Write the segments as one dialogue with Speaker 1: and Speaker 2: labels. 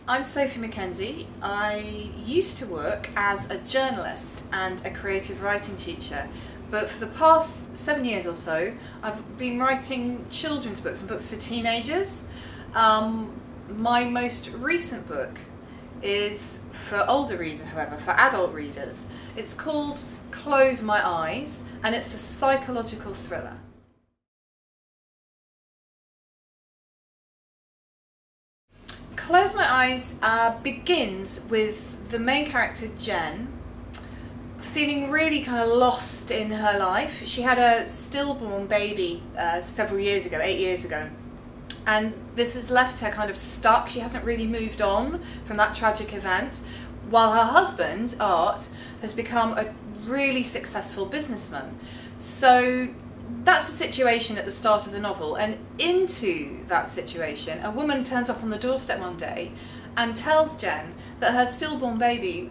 Speaker 1: I'm Sophie McKenzie. I used to work as a journalist and a creative writing teacher, but for the past 7 years or so I've been writing children's books and books for teenagers. My most recent book is for older readers, however, for adult readers. It's called Close My Eyes and it's a psychological thriller. Close My Eyes begins with the main character Jen feeling really kind of lost in her life. She had a stillborn baby several years ago, 8 years ago, and this has left her kind of stuck. She hasn't really moved on from that tragic event, while her husband, Art, has become a really successful businessman. So that's the situation at the start of the novel, and into that situation a woman turns up on the doorstep one day and tells Jen that her stillborn baby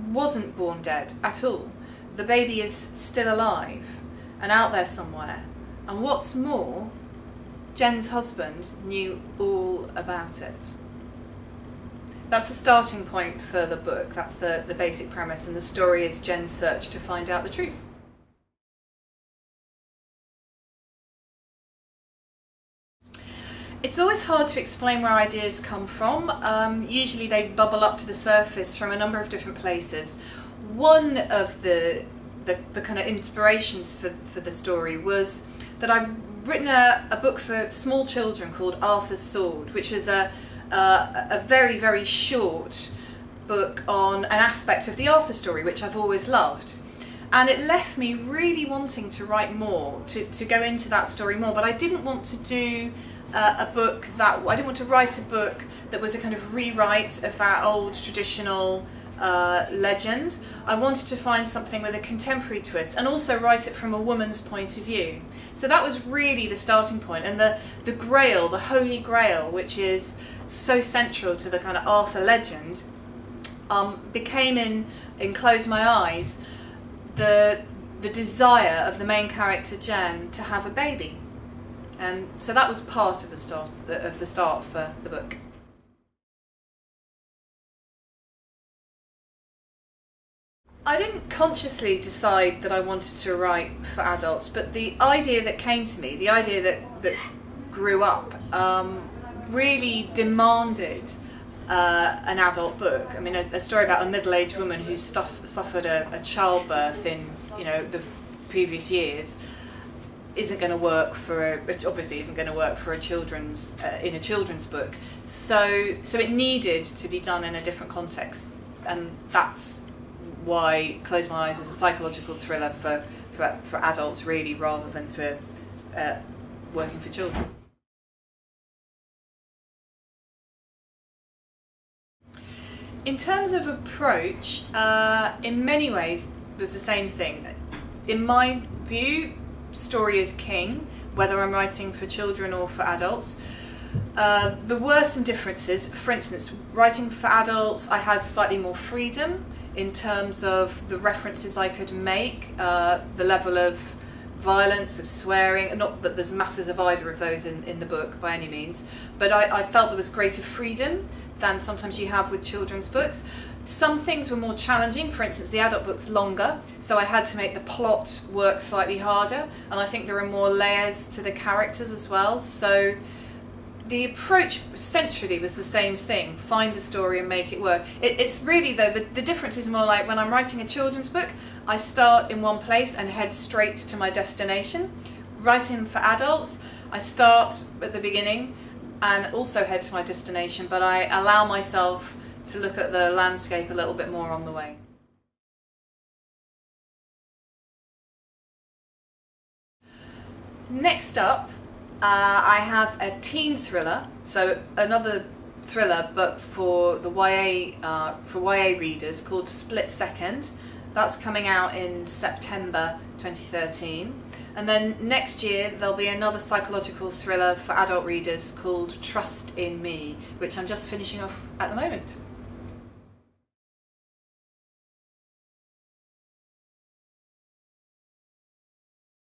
Speaker 1: wasn't born dead at all. The baby is still alive and out there somewhere, and what's more, Jen's husband knew all about it. That's the starting point for the book. That's the basic premise, and the story is Jen's search to find out the truth. It's always hard to explain where ideas come from. Usually they bubble up to the surface from a number of different places. One of the kind of inspirations for the story was that I've written a book for small children called Arthur's Sword, which was a very, very short book on an aspect of the Arthur story which I've always loved. And it left me really wanting to write more, to go into that story more, but I didn't want to do I didn't want to write a book that was a kind of rewrite of that old traditional legend. I wanted to find something with a contemporary twist and also write it from a woman's point of view. So that was really the starting point, and the Grail, the Holy Grail, which is so central to the kind of Arthur legend, became in Close My Eyes the desire of the main character Jen to have a baby. And so that was part of the start for the book. I didn't consciously decide that I wanted to write for adults, but the idea that came to me, the idea that grew up, really demanded an adult book. I mean, a story about a middle-aged woman who's suffered a childbirth in, the previous years isn't going to work obviously isn't going to work for a children's in a children's book. So it needed to be done in a different context, and that's why Close My Eyes is a psychological thriller for adults, really, rather than for working for children. In terms of approach, in many ways it was the same thing. In my view, story is king, whether I'm writing for children or for adults. There were some differences. For instance, writing for adults, I had slightly more freedom in terms of the references I could make, the level of violence, of swearing. Not that there's masses of either of those in the book by any means, but I felt there was greater freedom than sometimes you have with children's books. Some things were more challenging. For instance, the adult book's longer, so I had to make the plot work slightly harder, and I think there are more layers to the characters as well. So the approach centrally was the same thing: find the story and make it work. It's really, though, the difference is more like when I'm writing a children's book, I start in one place and head straight to my destination. Writing for adults, I start at the beginning and also head to my destination, but I allow myself to look at the landscape a little bit more on the way. Next up, I have a teen thriller, so another thriller but for the YA readers, called Split Second. That's coming out in September 2013. And then next year there'll be another psychological thriller for adult readers called Trust in Me, which I'm just finishing off at the moment.